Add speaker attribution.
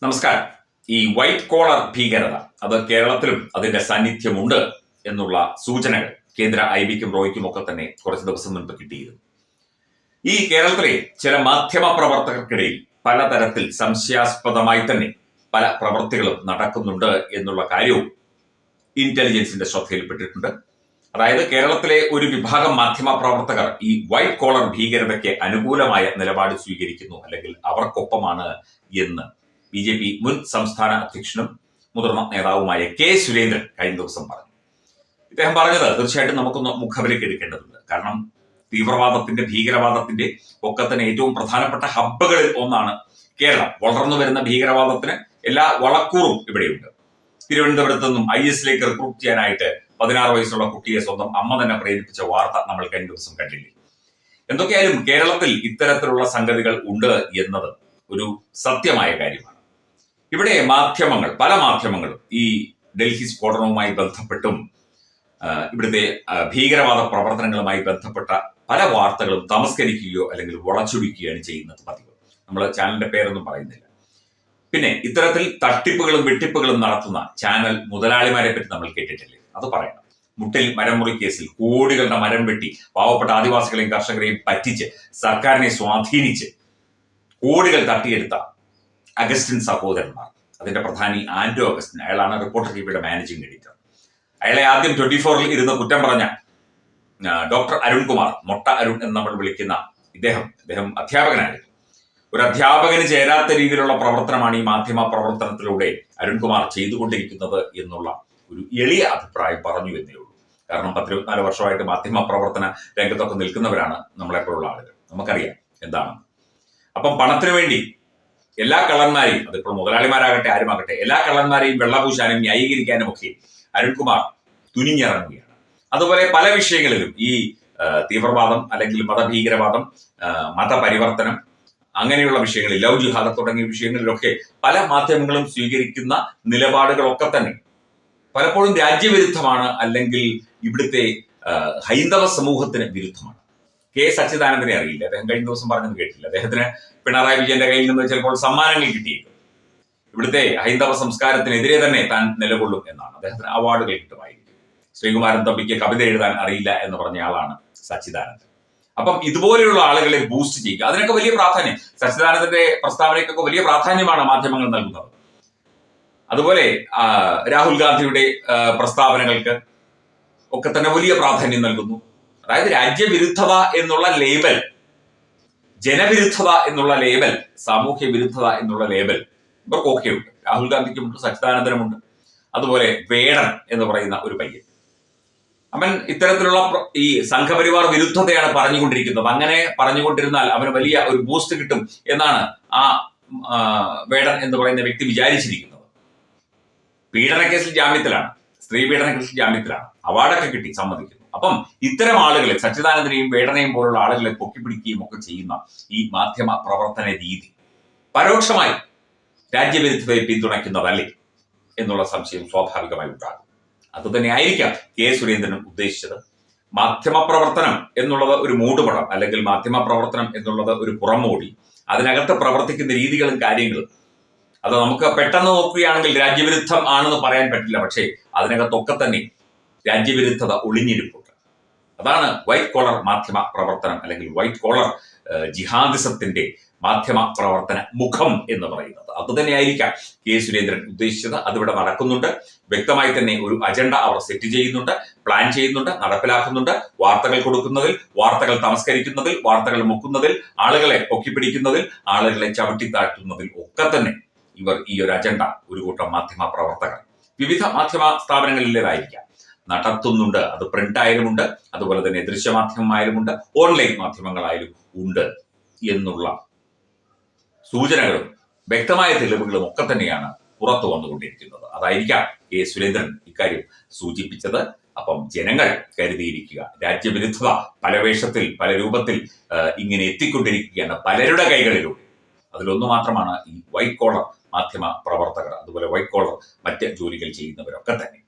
Speaker 1: നമസ്കാരം. ഈ white collar ഭീകരത അത് കേരളത്തിലും അതിന്റെ സാന്നിധ്യമുണ്ട് എന്നുള്ള സൂചനകൾ കേന്ദ്ര ഐബിക്കും റോയ്ക്കും ഒക്കെ തന്നെ കുറച്ച് ദിവസം മുൻപ് കിട്ടിയിരുന്നു. ഈ കേരളത്തിലെ ചില മാധ്യമ പ്രവർത്തകർക്കിടയിൽ പലതരത്തിൽ സംശയാസ്പദമായി തന്നെ പല പ്രവൃത്തികളും നടക്കുന്നുണ്ട് എന്നുള്ള കാര്യവും ഇന്റലിജൻസിന്റെ ശ്രദ്ധയിൽപ്പെട്ടിട്ടുണ്ട്. അതായത് കേരളത്തിലെ ഒരു വിഭാഗം മാധ്യമ പ്രവർത്തകർ ഈ വൈറ്റ് കോളർ ഭീകരതയ്ക്ക് അനുകൂലമായ നിലപാട് സ്വീകരിക്കുന്നു, അല്ലെങ്കിൽ അവർക്കൊപ്പമാണ് എന്ന് BJP മുൻ സംസ്ഥാന അധ്യക്ഷനും മുതിർന്ന നേതാവുമായ കെ സുരേന്ദ്രൻ കഴിഞ്ഞ ദിവസം പറഞ്ഞു. ഇദ്ദേഹം പറഞ്ഞത് തീർച്ചയായിട്ടും നമുക്കൊന്ന് മുഖവിലേക്ക് എടുക്കേണ്ടതുണ്ട്. കാരണം തീവ്രവാദത്തിന്റെ ഭീകരവാദത്തിന്റെ ഒക്കെ തന്നെ ഏറ്റവും പ്രധാനപ്പെട്ട ഹബ്ബുകളിൽ ഒന്നാണ് കേരളം. വളർന്നു വരുന്ന ഭീകരവാദത്തിന് എല്ലാ വളക്കൂറും ഇവിടെയുണ്ട്. തിരുവനന്തപുരത്ത് നിന്നും IS-ലേക്ക് റിക്രൂട്ട് ചെയ്യാനായിട്ട് 16 വയസ്സുള്ള കുട്ടിയെ സ്വന്തം അമ്മ തന്നെ പ്രേരിപ്പിച്ച വാർത്ത നമ്മൾ കഴിഞ്ഞ ദിവസം കണ്ടില്ലേ. എന്തൊക്കെയായാലും കേരളത്തിൽ ഇത്തരത്തിലുള്ള സംഗതികൾ ഉണ്ട് എന്നത് ഒരു സത്യമായ കാര്യമാണ്. ഇവിടെ മാധ്യമങ്ങൾ, പല മാധ്യമങ്ങളും ഈ ഡൽഹി സ്ഫോടനവുമായി ബന്ധപ്പെട്ടും ഇവിടുത്തെ ഭീകരവാദ പ്രവർത്തനങ്ങളുമായി ബന്ധപ്പെട്ട പല വാർത്തകളും തമസ്കരിക്കുകയോ അല്ലെങ്കിൽ വളച്ചൊടിക്കുകയാണ് ചെയ്യുന്നത് പതിവ്. നമ്മൾ ചാനലിന്റെ പേരൊന്നും പറയുന്നില്ല. പിന്നെ ഇത്തരത്തിൽ തട്ടിപ്പുകളും വെട്ടിപ്പുകളും നടത്തുന്ന ചാനൽ മുതലാളിമാരെ പറ്റി നമ്മൾ കേട്ടിട്ടില്ലേ? അത് പറയണം. മുട്ടിൽ മരമുറി കേസിൽ കോടികളുടെ മരം വെട്ടി പാവപ്പെട്ട ആദിവാസികളെയും കർഷകരെയും പറ്റിച്ച് സർക്കാരിനെ സ്വാധീനിച്ച് കോടികൾ തട്ടിയെടുത്ത അഗസ്റ്റിൻ സഹോദരന്മാർ, അതിന്റെ പ്രധാനി ആന്റോ അഗസ്റ്റിൻ, അയാളാണ് റിപ്പോർട്ടർ ടിവിയുടെ മാനേജിംഗ് എഡിറ്റർ. അയാളെ ആദ്യം 24-ൽ ഇരുന്ന് കുറ്റം പറഞ്ഞ ഡോക്ടർ അരുൺകുമാർ, മൊട്ട അരുൺ എന്ന് നമ്മൾ വിളിക്കുന്ന ഇദ്ദേഹം അധ്യാപകനായിരുന്നു. ഒരു അധ്യാപകന് ചേരാത്ത രീതിയിലുള്ള പ്രവർത്തനമാണ് ഈ മാധ്യമ പ്രവർത്തനത്തിലൂടെ അരുൺകുമാർ ചെയ്തുകൊണ്ടിരിക്കുന്നത് എന്നുള്ള ഒരു എളിയ അഭിപ്രായം പറഞ്ഞു എന്നേ ഉള്ളൂ. കാരണം 14 വർഷമായിട്ട് മാധ്യമ പ്രവർത്തന രംഗത്തൊക്കെ നിൽക്കുന്നവരാണ് നമ്മളെപ്പോഴുള്ള ആളുകൾ. നമുക്കറിയാം എന്താണ്. അപ്പം പണത്തിനു വേണ്ടി എല്ലാ കള്ളന്മാരെയും, അതിപ്പോൾ മുതലാളിമാരാകട്ടെ ആരുമാകട്ടെ, എല്ലാ കള്ളന്മാരെയും വെള്ളപൂശാനും ന്യായീകരിക്കാനും ഒക്കെ അരുൺകുമാർ തുനിഞ്ഞിറങ്ങുകയാണ്. അതുപോലെ പല വിഷയങ്ങളിലും ഈ തീവ്രവാദം അല്ലെങ്കിൽ മതഭീകരവാദം, മതപരിവർത്തനം, അങ്ങനെയുള്ള വിഷയങ്ങളിൽ, ലവ് ജിഹാദ് തുടങ്ങിയ വിഷയങ്ങളിലൊക്കെ പല മാധ്യമങ്ങളും സ്വീകരിക്കുന്ന നിലപാടുകളൊക്കെ തന്നെ പലപ്പോഴും രാജ്യവിരുദ്ധമാണ്, അല്ലെങ്കിൽ ഇവിടുത്തെ ഹൈന്ദവ സമൂഹത്തിന് വിരുദ്ധമാണ്. കെ സച്ചിദാനന്ദനെ അറിയില്ല, അദ്ദേഹം കഴിഞ്ഞ ദിവസം പറഞ്ഞത് കേട്ടില്ല. അദ്ദേഹത്തിന് പിണറായി വിജയന്റെ കയ്യിൽ നിന്ന് ചിലപ്പോൾ സമ്മാനങ്ങൾ കിട്ടിയേക്കും. ഇവിടുത്തെ ഹൈന്ദവ സംസ്കാരത്തിനെതിരെ തന്നെ താൻ നിലകൊള്ളും എന്നാണ്. അദ്ദേഹത്തിന് അവാർഡുകൾ കിട്ടുമായിരിക്കും. ശ്രീകുമാരൻ തമ്പിക്ക് കവിത എഴുതാൻ അറിയില്ല എന്ന് പറഞ്ഞ ആളാണ് സച്ചിദാനന്ദൻ. അപ്പം ഇതുപോലെയുള്ള ആളുകളെ ബൂസ്റ്റ് ചെയ്യുക, അതിനൊക്കെ വലിയ പ്രാധാന്യം, സച്ചിദാനന്ദന്റെ പ്രസ്താവനയ്ക്കൊക്കെ വലിയ പ്രാധാന്യമാണ് മാധ്യമങ്ങൾ നൽകുന്നത്. അതുപോലെ രാഹുൽ ഗാന്ധിയുടെ പ്രസ്താവനകൾക്ക് ഒക്കെ തന്നെ വലിയ പ്രാധാന്യം നൽകുന്നു. അതായത് രാജ്യവിരുദ്ധത എന്നുള്ള ലേബൽ, ജനവിരുദ്ധത എന്നുള്ള ലേബൽ, സാമൂഹ്യ വിരുദ്ധത എന്നുള്ള ലേബൽ ഇവർക്കൊക്കെ ഉണ്ട്. രാഹുൽ ഗാന്ധിക്കുമുണ്ട്, സച്ചിദാനന്ദനുമുണ്ട്. അതുപോലെ വേടൻ എന്ന് പറയുന്ന ഒരു പയ്യൻ, അവൻ ഇത്തരത്തിലുള്ള ഈ സംഘപരിവാർ വിരുദ്ധതയാണ് പറഞ്ഞുകൊണ്ടിരിക്കുന്നത്. അങ്ങനെ പറഞ്ഞുകൊണ്ടിരുന്നാൽ അവന് വലിയ ഒരു ബൂസ്റ്റ് കിട്ടും എന്നാണ് ആ വേടൻ എന്ന് പറയുന്ന വ്യക്തി വിചാരിച്ചിരിക്കുന്നത്. പീഡനക്കേസിൽ ജാമ്യത്തിലാണ്, സ്ത്രീ പീഡന കേസിൽ ജാമ്യത്തിലാണ്, അവാർഡൊക്കെ കിട്ടി, സമ്മതിക്കുന്നു. അപ്പം ഇത്തരം ആളുകളെ, സച്ചിദാനന്ദനെയും വേടനെയും പോലുള്ള ആളുകളെ പൊക്കിപ്പിടിക്കുകയും ഒക്കെ ചെയ്യുന്ന ഈ മാധ്യമ പ്രവർത്തന രീതി പരോക്ഷമായി രാജ്യവിരുദ്ധതയെ പിന്തുണയ്ക്കുന്നതല്ലേ എന്നുള്ള സംശയം സ്വാഭാവികമായി ഉണ്ടാകും. അതുതന്നെ ആയിരിക്കാം കെ സുരേന്ദ്രൻ ഉദ്ദേശിച്ചത്. മാധ്യമ പ്രവർത്തനം എന്നുള്ളത് ഒരു മൂടുപടം, അല്ലെങ്കിൽ മാധ്യമ പ്രവർത്തനം എന്നുള്ളത് ഒരു പുറമോടി, അതിനകത്ത് പ്രവർത്തിക്കുന്ന രീതികളും കാര്യങ്ങളും അത് നമുക്ക് പെട്ടെന്ന് നോക്കുകയാണെങ്കിൽ രാജ്യവിരുദ്ധം ആണെന്ന് പറയാൻ പറ്റില്ല. പക്ഷേ അതിനകത്തൊക്കെ തന്നെ രാജ്യവിരുദ്ധത ഒളിഞ്ഞിരിപ്പുണ്ട്. അതാണ് വൈറ്റ് കോളർ മാധ്യമ പ്രവർത്തനം, അല്ലെങ്കിൽ വൈറ്റ് കോളർ ജിഹാദിസത്തിന്റെ മാധ്യമ പ്രവർത്തന മുഖം എന്ന് പറയുന്നത്. അതുതന്നെയായിരിക്കാം കെ സുരേന്ദ്രൻ ഉദ്ദേശിച്ചത്. അതിവിടെ നടക്കുന്നുണ്ട്. വ്യക്തമായി തന്നെ ഒരു അജണ്ട അവർ സെറ്റ് ചെയ്യുന്നുണ്ട്, പ്ലാൻ ചെയ്യുന്നുണ്ട്, നടപ്പിലാക്കുന്നുണ്ട്. വാർത്തകൾ കൊടുക്കുന്നതിൽ, വാർത്തകൾ തമസ്കരിക്കുന്നതിൽ, വാർത്തകൾ മുക്കുന്നതിൽ, ആളുകളെ പൊക്കിപ്പിടിക്കുന്നതിൽ, ആളുകളെ ചവിട്ടിത്താഴ്ത്തുന്നതിൽ ഒക്കെ തന്നെ ഇവർ ഈ ഒരു അജണ്ട ഒരു കൂട്ടം മാധ്യമ പ്രവർത്തകർ വിവിധ മാധ്യമ സ്ഥാപനങ്ങളിലേതായിരിക്കാം നടത്തുന്നുണ്ട്. അത് പ്രിന്റ് ആയാലുമുണ്ട്, അതുപോലെ തന്നെ ദൃശ്യമാധ്യമമായാലുമുണ്ട്, ഓൺലൈൻ മാധ്യമങ്ങളായാലും ഉണ്ട് എന്നുള്ള സൂചനകളും വ്യക്തമായ തെളിവുകളും ഒക്കെ തന്നെയാണ് പുറത്തു വന്നുകൊണ്ടിരിക്കുന്നത്. അതായിരിക്കാം കെ സുരേന്ദ്രൻ ഇക്കാര്യം സൂചിപ്പിച്ചത്. അപ്പം ജനങ്ങൾ കരുതിയിരിക്കുക. രാജ്യവിരുദ്ധത പല വേഷത്തിൽ, പല രൂപത്തിൽ ഇങ്ങനെ എത്തിക്കൊണ്ടിരിക്കുകയാണ് പലരുടെ കൈകളിലൂടെ. അതിലൊന്നു മാത്രമാണ് ഈ വൈറ്റ് കോളർ മാധ്യമ പ്രവർത്തകർ, അതുപോലെ വൈറ്റ് കോളർ മറ്റ് ജോലികൾ ചെയ്യുന്നവരൊക്കെ തന്നെ.